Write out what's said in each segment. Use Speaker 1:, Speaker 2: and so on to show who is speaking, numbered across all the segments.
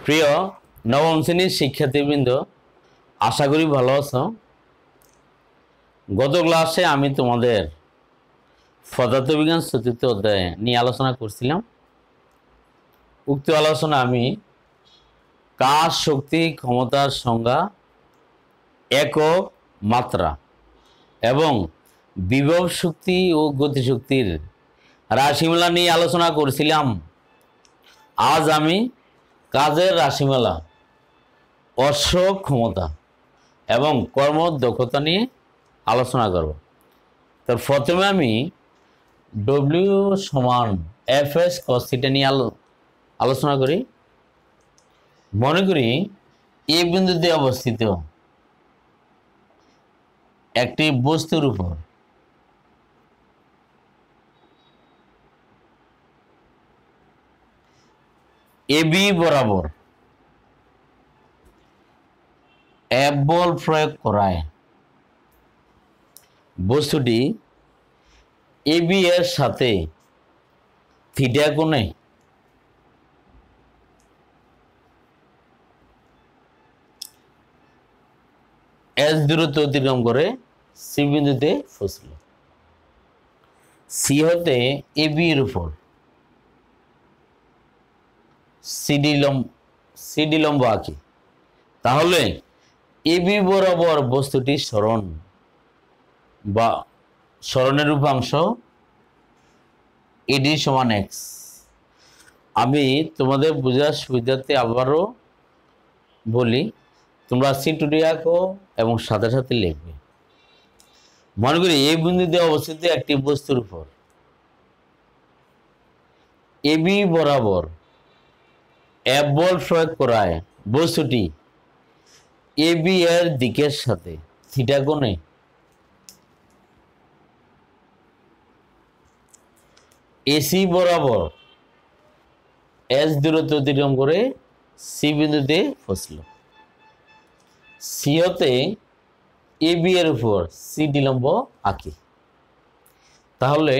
Speaker 1: প্রিয় নবম শ্রেণীর শিক্ষার্থীবৃন্দ, আশা করি ভালো আছো। গত ক্লাসে আমি তোমাদের পদার্থবিজ্ঞান চতুর্থ অধ্যায়ে নিয়ে আলোচনা করছিলাম। উক্ত আলোচনা আমি কাজ, শক্তি, ক্ষমতার সংজ্ঞা, একক, মাত্রা এবং বিভব শক্তি ও গতিশক্তির রাশিমালা নিয়ে আলোচনা করছিলাম। আজ আমি কাজের রাশিমালা, অশ্ব ক্ষমতা এবং কর্মদক্ষতা নিয়ে আলোচনা করব। তো প্রথমে আমি ডব্লিউ সমান এফ এস কস থিটা নিয়ে আলোচনা করি। মনে করি এ বিন্দুতে অবস্থিত একটি বস্তুর উপর এবি বরাবর এফ বল প্রয়োগ করায় বস্তুটি এবি এর সাথে থিটা কোণে এস দূরত্ব অতিক্রম করে সি বিন্দুতে ফসল। সি হতে এবি এর উপর সিডি লম্ব আঁকি, তাহলে এবি বরাবর বস্তুটি সরণ বা সরণের উপাংশ এডি সমান এক্স। আমি তোমাদের বোঝার সুবিধার্থে আবারও বলি, তোমরা চিত্রটি আঁকো এবং সাথে সাথে লিখবে। মনে করি এই বিন্দুতে অবস্থিত একটি বস্তুর উপর এবি বরাবর এফ বল প্রয়োগ করায় বস্তুটি এবি এর দিকের সাথে থিটা কোণে এসি বরাবর এস দূরত্ব অতিক্রম করে সি বিন্দুতে ফসল। সি হতে এবি এর উপর সিডি লম্ব আঁকি, তাহলে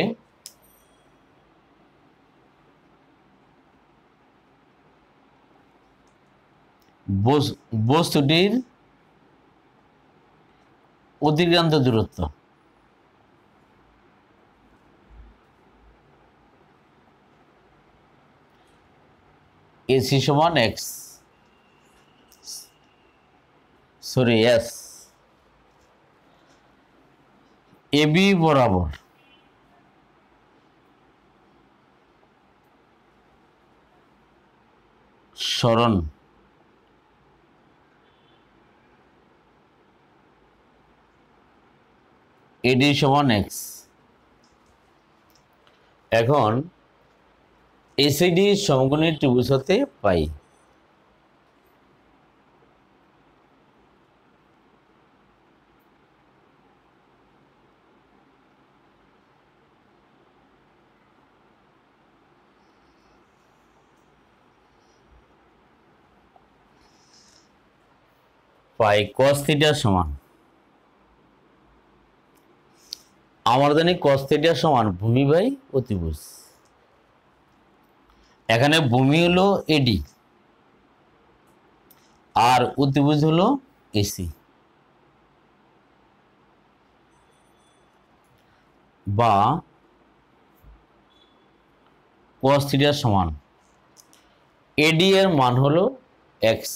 Speaker 1: বস্তুটির অতিক্রান্ত দূরত্ব এসি সমান এক্স, সরি এস। এবি বরাবর সরণ এডি সমান এক্স। এখন এসিডি সমকোণী ত্রিভুজ হতে পাই cos থিটা সমান, আমরা জানি cos থিটা সমান ভূমি বাই অতিভুজ। এখানে ভূমি হলো এডি আর অতিভুজ হলো এসি, বা cos থিটা সমান এডি এর মান হলো এক্স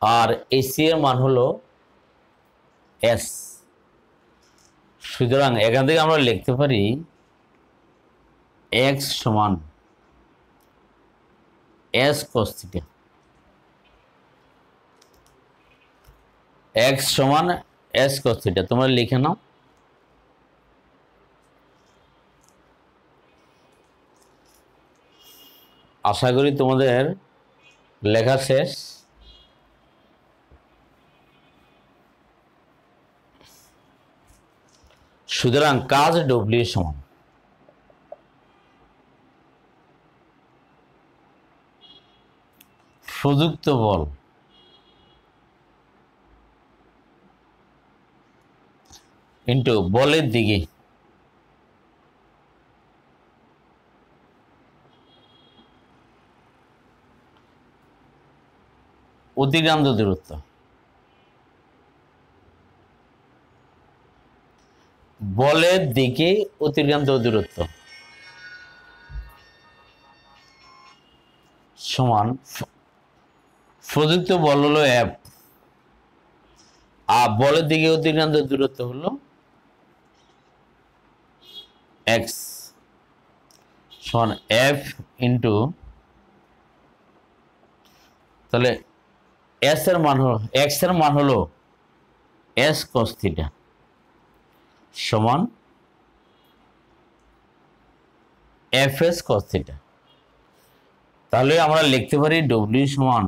Speaker 1: আর এসি এর মান হলো এস। সুতরাং এখান থেকে আমরা লিখতে পারি এক্স সমান এস cos থিটা, এক্স সমান এস cos থিটা। তোমরা লিখে নাও। আশা করি তোমাদের লেখা শেষ। সুতরাং কাজ ডব্লিউ সমান প্রযুক্ত বল ইন্টু বলের দিকে অতিক্রান্ত দূরত্ব, বলের দিকে অতিক্রান্ত দূরত্ব সমান প্রযুক্ত বল হলো এফ, আর বলের দিকে অতিক্রান্ত দূরত্ব হলো এক্স, সমান এফ ইন্টু, তাহলে এস এর মান হলো, এক্স এর মান হলো এস কস থিটা সমান এফ এস কস থিটা। তাহলে আমরা লিখতে পারি ডব্লিউ সমান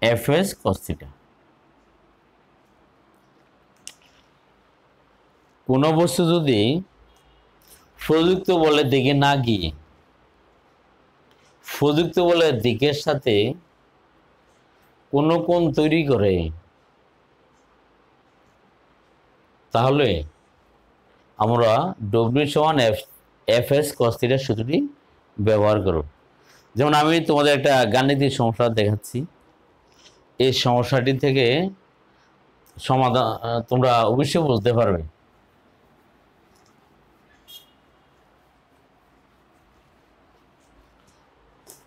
Speaker 1: এফ এস কস থিটা। কোন বস্তু যদি প্রযুক্ত বলের দিকে না গিয়ে প্রযুক্ত বলের দিকের সাথে কোন কোণ তৈরি করে, তাহলে আমরা ডব্লিউ সমান এফ এস কস থিটার সূত্রটি ব্যবহার করব। যেমন আমি তোমাদের একটা গাণিতিক সমস্যা দেখাচ্ছি, এই সমস্যাটি থেকে সমাধান তোমরা অবশ্যই বুঝতে পারবে।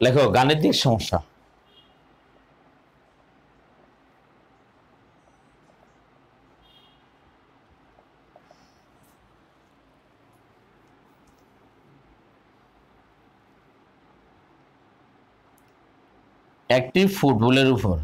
Speaker 1: লেখো গাণিতিক সমস্যা। একটি ফুটবলের উপর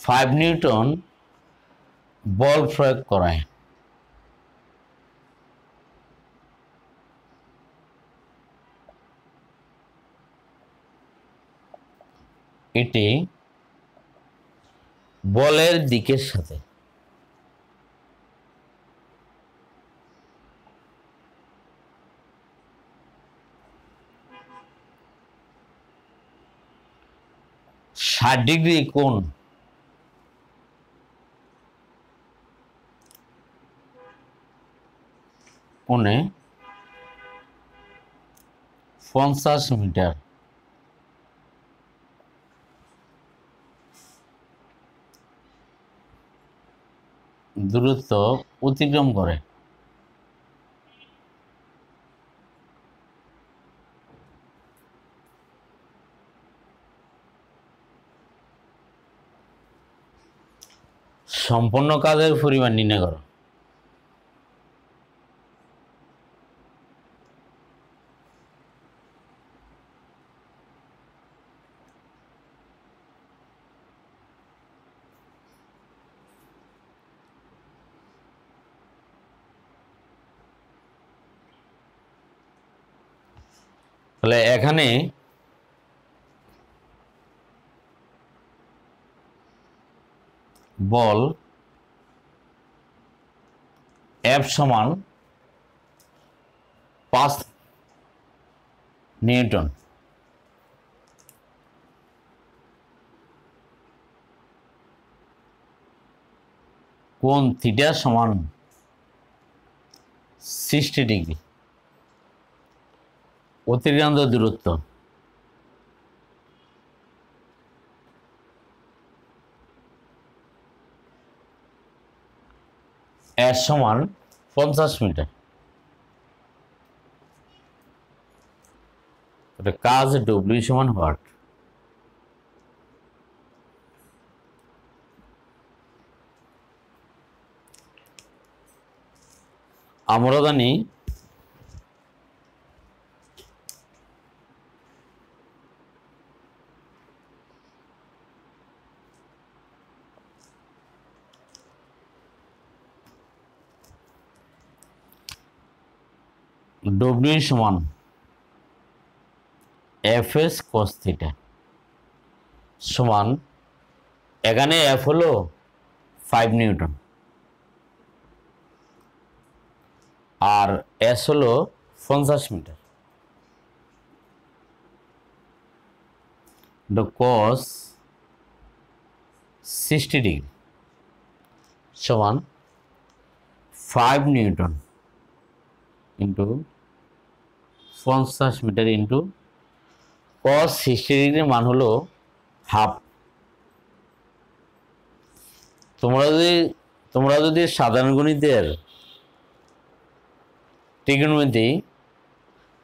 Speaker 1: ফাইভ নিউটন বল প্রয়োগ করায় এটি বলের দিকের সাথে ষাট ডিগ্রি কোণে 50 মিটার দূরত্ব অতিক্রম করে। সম্পন্ন কাজের পরিমাণ নির্ণয় করো। তাহলে এখানে বল এফ সমান 5 নিউটন, কোণ থিটা সমান 60 ডিগ্রি, অতিক্রান্ত দূরত্ব এস সমান 50 মিটার। কাজ ডব্লিউ সমান ওয়াট। আমরা জানি ডব্লিউ সমান এফ এস কস থিটা সমান, এখানে এফ হলো 5 নিউটন আর এস হলো 50 মিটার। the cos 60 ডিগ্রি সমান 5 newton into 50 metre into cos 60 ডিগ্রির মান হলো হাফ। তোমরা যদি সাধারণ গণিতের ত্রিকোণমিতি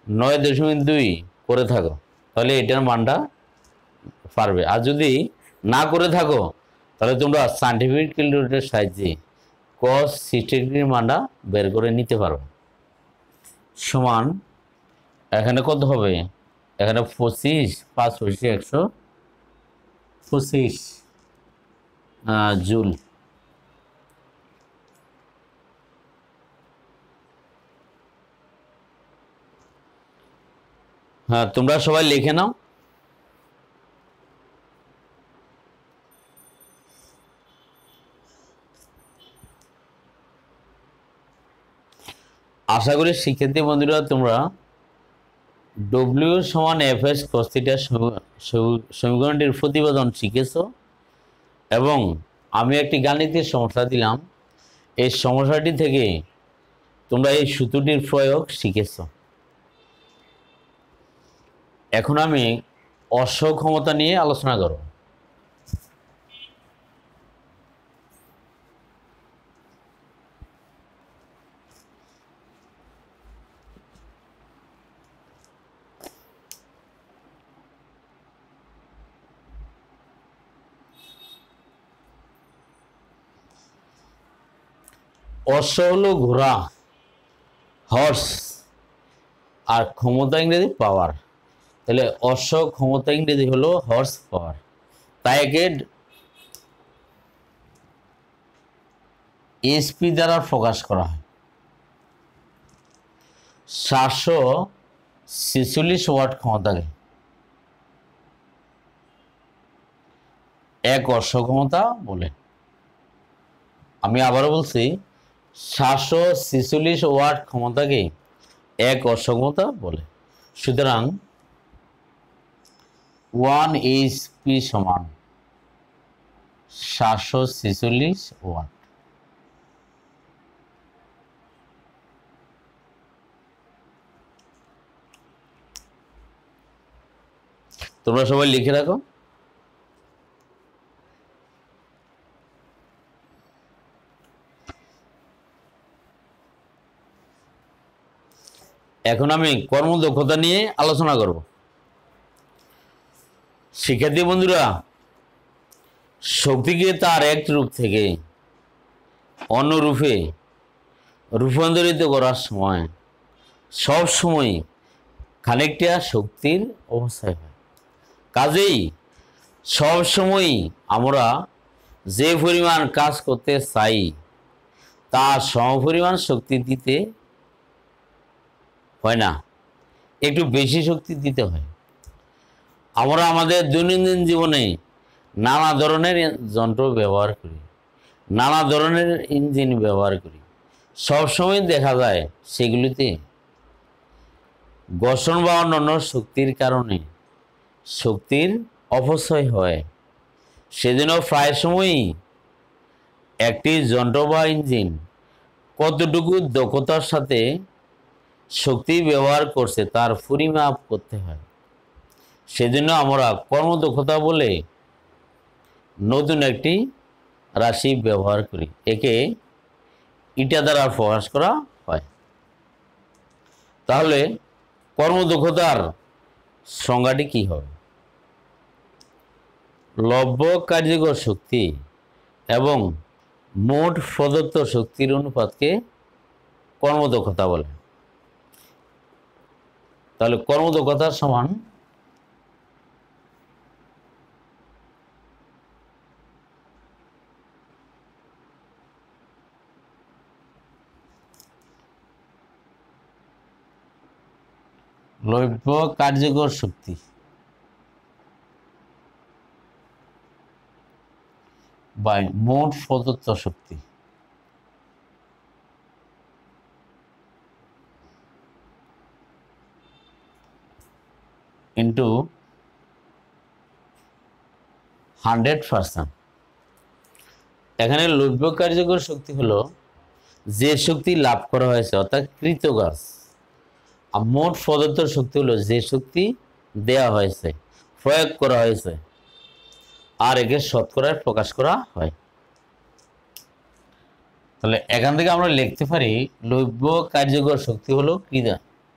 Speaker 1: 9.2 করে থাকো তাহলে এটার মানটা পারবে, আর যদি না করে থাকো তাহলে তোমরা সায়েন্টিফিক ক্যালকুলেটরের সাহায্যে cos 60 ডিগ্রির মানটা বের করে নিতে পারো। সমান এখানে কত হবে, এখানে 25 5 125 জুল। হ্যাঁ, তোমরা সবাই লিখে নাও। আশা করি শিক্ষার্থী বন্ধুরা তোমরা ডব্লিউ সমান এফ এস কস থিটা সমীকরণটির প্রতিপাদন শিখেছ এবং আমি একটি গাণিতিক সমস্যা দিলাম, এই সমস্যাটি থেকে তোমরা এই সূত্রটির প্রয়োগ শিখেছ। এখন আমি অসক্ষমতা নিয়ে আলোচনা করব। অশ্ব হলো ঘোড়া, হর্স, আর ক্ষমতা ইংরেজি পাওয়ার। তাহলে অশ্ব ক্ষমতা ইংরেজি হলো হর্স পাওয়ার, তাই একে এসপি দ্বারা প্রকাশ করা হয়। 746 ওয়াট ক্ষমতাকে এক অশ্ব ক্ষমতা বলে। আমি আবারও বলছি, 746 ওয়াট ক্ষমতাকে এক অশ্ব ক্ষমতা বলে। সুতরাং 1 এইচপি সমান 746 ওয়াট। তোমরা সবাই লিখে রাখো। এখন আমি কর্মদক্ষতা নিয়ে আলোচনা করব। শিক্ষার্থী বন্ধুরা, শক্তিকে তার এক রূপ থেকে অন্য রূপে রূপান্তরিত করার সময় সব সময় খানিকটা শক্তির অবস্থায় হয়। কাজেই সব সময় আমরা যে পরিমাণ কাজ করতে চাই তার সমপরিমাণ শক্তি দিতে হয় না, একটু বেশি শক্তি দিতে হয়। আমরা আমাদের দৈনন্দিন জীবনে নানা ধরনের যন্ত্র ব্যবহার করি, নানা ধরনের ইঞ্জিন ব্যবহার করি। সবসময় দেখা যায় সেগুলিতে ঘর্ষণ বা অন্যান্য শক্তির কারণে শক্তির অপচয় হয়। সেজন্য প্রায় সময়ই একটি যন্ত্র বা ইঞ্জিন কতটুকু দক্ষতার সাথে শক্তি ব্যবহার করছে তার পরিমাপ করতে হয়। সেজন্য আমরা কর্মদক্ষতা বলে নতুন একটি রাশি ব্যবহার করি, একে ইটা দ্বারা প্রকাশ করা হয়। তাহলে কর্মদক্ষতার সংজ্ঞাটি কি হবে? লব্য কার্যকর শক্তি এবং মোট প্রদত্ত শক্তির অনুপাতকে কর্মদক্ষতা বলে। তাহলে কর্মদক্ষতা সমান লব্য কার্যকর শক্তি বাই মোট প্রদত্ত শক্তি ইন্টু 100%। এখানে লভ্য কার্যকর শক্তি হলো যে শক্তি লাভ করা হয়েছে অর্থাৎ কৃতকাজ, আর মোট প্রদত্ত শক্তি হলো যে শক্তি দেয়া হয়েছে, প্রয়োগ করা হয়েছে, আর একে শতকরায় প্রকাশ করা হয়। তাহলে এখান থেকে আমরা লিখতে পারি লভ্য কার্যকর শক্তি হলো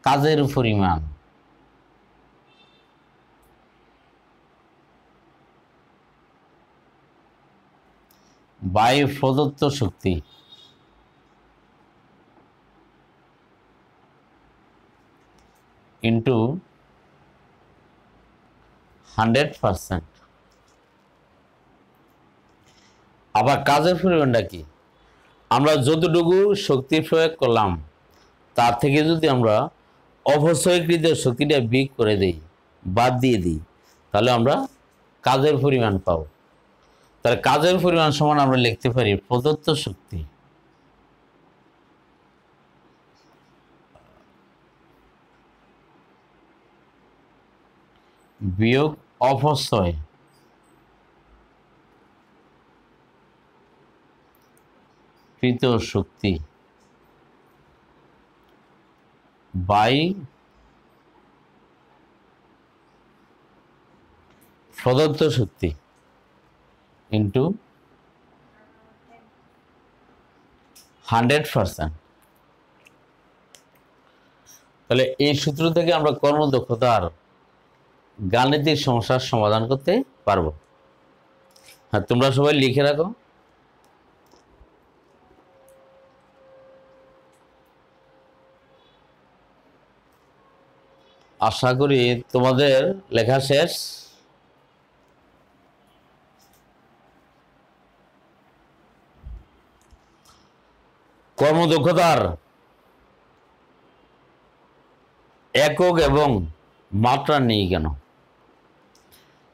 Speaker 1: কাজের পরিমাণ বাই প্রদত্ত শক্তি ইন্টু 100%। আবার কাজের পরিমাণটা কি, আমরা যতটুকু শক্তি প্রয়োগ করলাম তার থেকে যদি আমরা অপচয়কৃত শক্তিটা বিয়োগ করে দিই, বাদ দিয়ে দিই, তাহলে আমরা কাজের পরিমাণ পাব। তাহলে কাজের পরিমাণ সমান আমরা লিখতে পারি প্রদত্ত শক্তি বিয়োগ অপচয় কৃত শক্তি বাই প্রদত্ত শক্তি ইন্টু 100%। তাহলে এই সূত্র থেকে আমরা কর্মদক্ষতার গাণিতিক সমস্যার সমাধান করতে পারবো। হ্যাঁ, তোমরা সবাই লিখে রাখো। আশা করি তোমাদের লেখা শেষ। কর্মদক্ষতার একক এবং মাত্রা নেই কেন?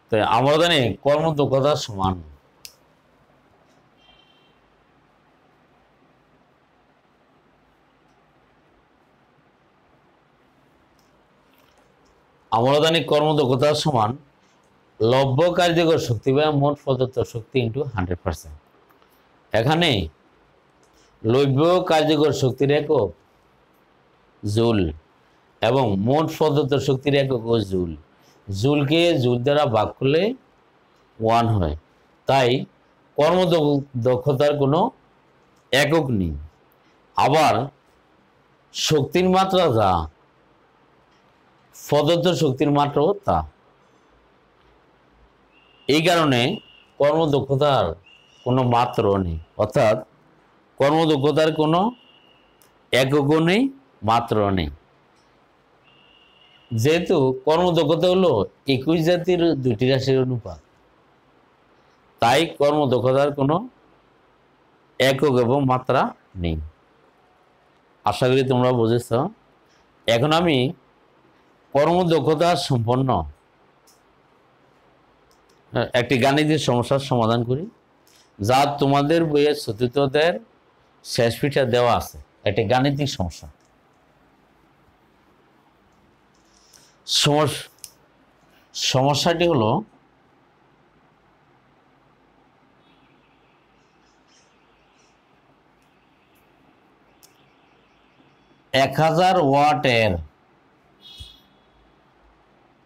Speaker 1: তো আমরা জানি কর্মদক্ষতার সমান কর্মদক্ষতার সমান লভ্য কার্যকর শক্তি বা মোট প্রদত্ত শক্তি ইন্টু 100%। এখানে লভ্য কার্যকর শক্তির একক জুল এবং মোট প্রদত্ত শক্তির একক জুল। জুলকে জুল দ্বারা ভাগ করলে 1 হয়, তাই কর্মদক্ষতার কোনো একক নেই। আবার শক্তির মাত্রা যা, প্রদত্ত শক্তির মাত্রাও তা। এই কারণে কর্মদক্ষতার কোনো মাত্রাও নেই, অর্থাৎ কর্মদক্ষতার কোনো এককও নেই, মাত্রাও নেই। যেহেতু কর্মদক্ষতা হলো 21 জাতির 2টি রাশির অনুপাত, তাই কর্মদক্ষতার কোনো একক এবং মাত্রা নেই। আশা করি তোমরা বুঝেছ। এখন আমি কর্মদক্ষতা সম্পন্ন একটি গাণিতিক সমস্যার সমাধান করি, যা তোমাদের বইয়ের চতুর্থ অধ্যায়ের শেষ পৃষ্ঠা দেওয়া আছে। একটি গাণিতিক সমস্যা। সমস্যাটি হলো এক 1000 ওয়াটের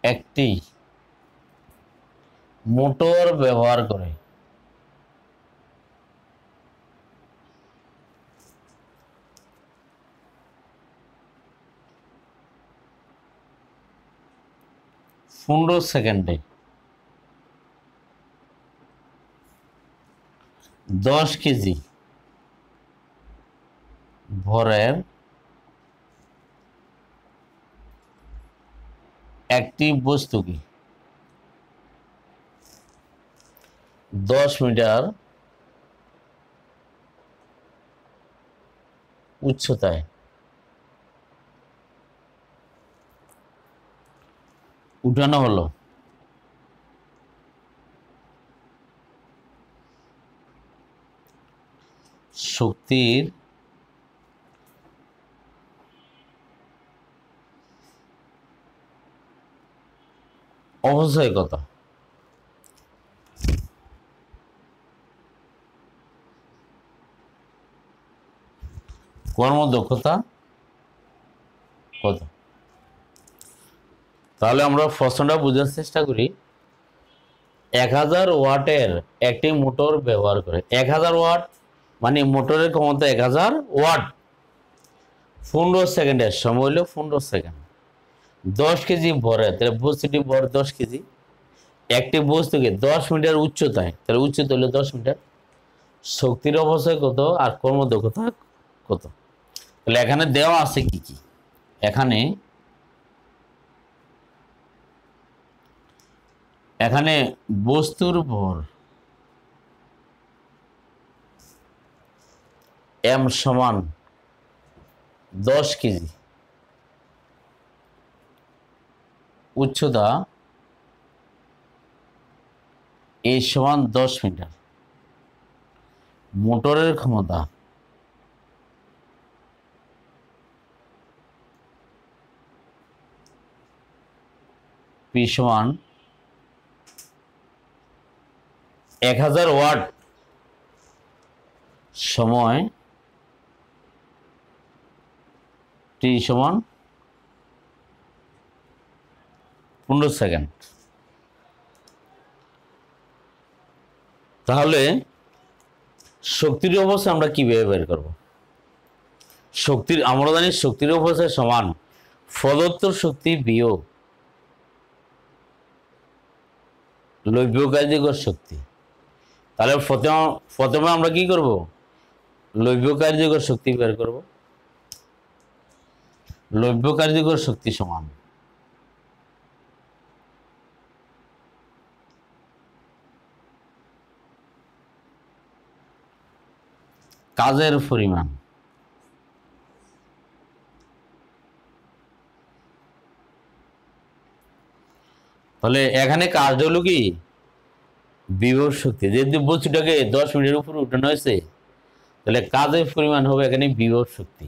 Speaker 1: একটি মোটর ব্যবহার করে পনেরো সেকেন্ডে 10 কেজি ভরের একটি বস্তুকে 10 মিটার উচ্চতায় উঠানো হলো। শক্তির অবশ্যই কত? কর্মদক্ষতা কত। তাহলে আমরা প্রশ্নটা বোঝার চেষ্টা করি। 1000 ওয়াটের একটি মোটর ব্যবহার করে, 1000 ওয়াট মানে মোটরের ক্ষমতা 1000 ওয়াট, 15 সেকেন্ডের সময় হলো 15 সেকেন্ড। 10 কেজি ভরে, তাহলে বস্তুটি ভর 10 কেজি। একটি বস্তুকে 10 মিটার উচ্চতায়, তাহলে উচ্চতা হলো 10 মিটার। শক্তির অপচয় কত আর কর্মদক্ষতা কত। তাহলে এখানে দেওয়া আছে কি কি। এখানে এখানে বস্তুর ভর m সমান 10 কেজি, উচ্চতা a সমান 10 মিটার, মোটরের ক্ষমতা P সমান 1000 ওয়াট, সময় t সমান 15 সেকেন্ড। তাহলে শক্তির অবস্থা আমরা কিভাবে বের করব। শক্তির আমরা জানি শক্তির অবস্থা সমান প্রদত্ত শক্তি বিয়োগ লৌহ কার্যকর শক্তি। তাহলে প্রথমে আমরা কি করব, লৌহ কার্যকর শক্তি বের করব। লৌহ কার্যকর শক্তি সমান কাজের পরিমাণ। তাহলে এখানে কাজ হলো কি বিভব শক্তি, যেহেতু বস্তুটাকে 10 মিনিটের উপরে উঠানো হয়েছে, তাহলে কাজের পরিমাণ হবে এখানে বিভব শক্তি।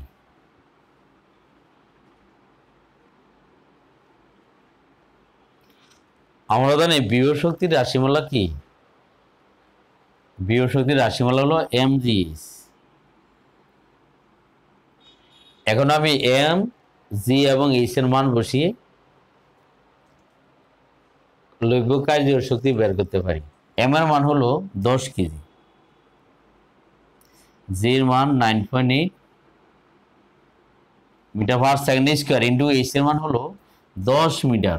Speaker 1: আমরা জানি বিভব শক্তির রাশিমালা কি, বিভব শক্তির রাশিমালা হলো mgh। এখন আমি m, g এবং h এর মান বসিয়ে লৌহ কার্যকর শক্তি বের করতে পারি। m এর মান হলো 10 কেজি, g এর মান 9.8 metre per second square, into h এর মান হলো 10 মিটার।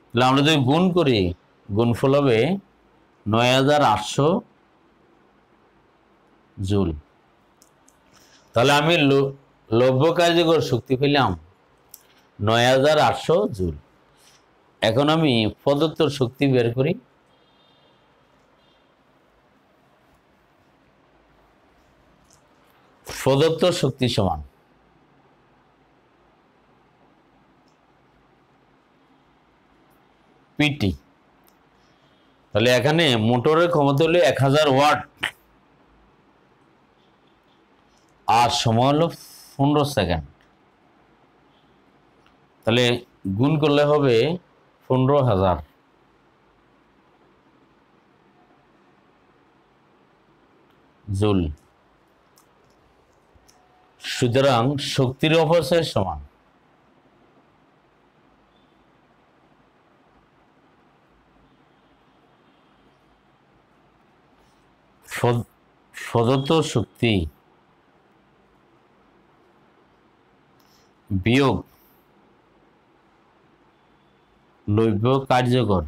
Speaker 1: তাহলে আমরা যদি গুণ করি, গুণফল হবে 9800 জুল। তাহলে আমি লৌহ কার্যকর শক্তি পেলাম 9800 জুল। এখন আমি প্রদত্ত শক্তি বের করি। প্রদত্ত শক্তি সমান পিটি। তাহলে এখানে মোটরের ক্ষমতা হলো 1000 ওয়াট আর সময় হলো 15 সেকেন্ড। তাহলে গুণ করলে হবে 15,000 জুল। সুতরাং শক্তির অপচয় সমান প্রদত্ত শক্তি বিয়োগ লৌহ কার্যকর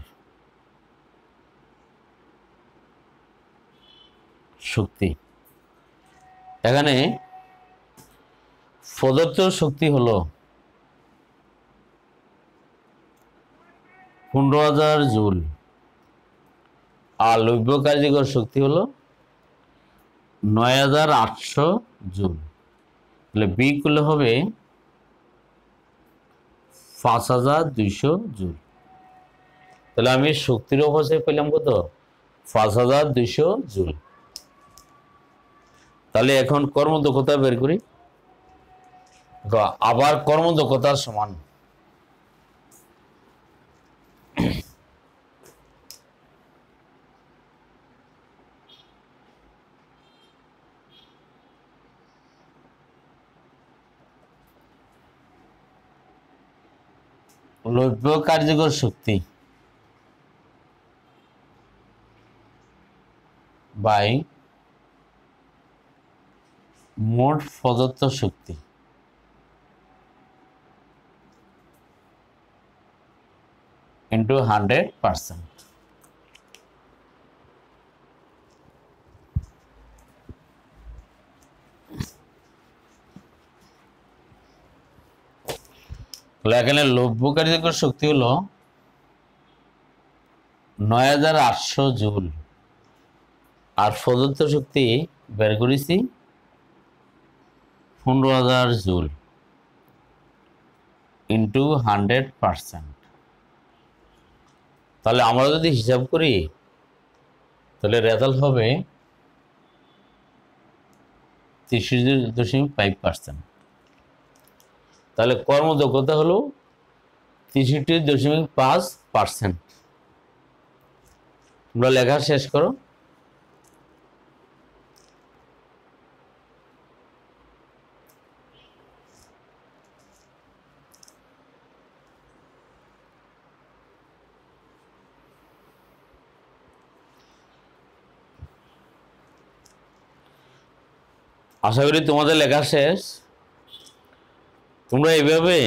Speaker 1: শক্তি। এখানে প্রদত্ত শক্তি হলো 15,000 জুল আর লৌহ কার্যকর শক্তি হলো 9800 জুল। তাহলে বি করলে হবে 5200 জুল। তাহলে আমি শক্তির অপচয় পেলাম কত, 5200 জুল। তাহলে এখন কর্মদক্ষতা বের করি। আবার কর্মদক্ষতার সমান লভ্য কার্যকর শক্তি বাই মোট প্রদত্ত শক্তি ইন্টু 100%। এখানে লভ্য কার্যকর শক্তি হলো 9800 জুল, আর প্রদত্ত শক্তি বের করেছি 15000 জুল ইন্টু 100%। তাহলে আমরা যদি হিসাব করি তাহলে রেজাল্ট হবে 63.5%। তাহলে কর্মদক্ষতা হলো 63.5%। তোমরা লেখা শেষ করো। আশা করি তোমাদের লেখা শেষ। তোমরা এইভাবে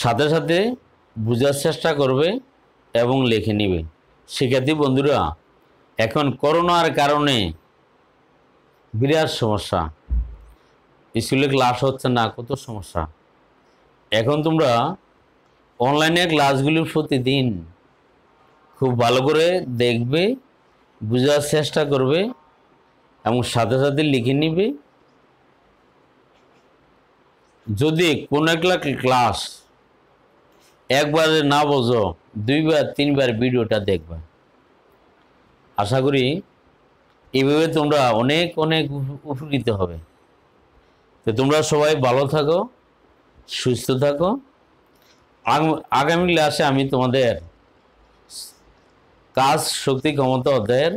Speaker 1: সাথে সাথে বোঝার চেষ্টা করবে এবং লিখে নিবে। শিক্ষার্থী বন্ধুরা, এখন করোনার কারণে বিরাট সমস্যা, স্কুলে ক্লাস হচ্ছে না, কত সমস্যা। এখন তোমরা অনলাইনে ক্লাসগুলি প্রতিদিন খুব ভালো করে দেখবে, বোঝার চেষ্টা করবে এবং সাথে সাথে লিখে নিবে। যদি কোনো একটা ক্লাস একবারে না বোঝো, 2-3বার ভিডিওটা দেখবে। আশা করি এইভাবে তোমরা অনেক অনেক উপকৃত হবে। তো তোমরা সবাই ভালো থাকো, সুস্থ থাকো। আগামী ক্লাসে আমি তোমাদের কাজ শক্তি ক্ষমতা অধ্যায়ের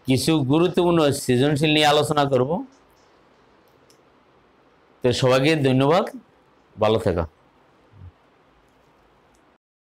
Speaker 1: কিছু গুরুত্বপূর্ণ সৃজনশীল নিয়ে আলোচনা করব। তো সবাইকে ধন্যবাদ, ভালো থাকো।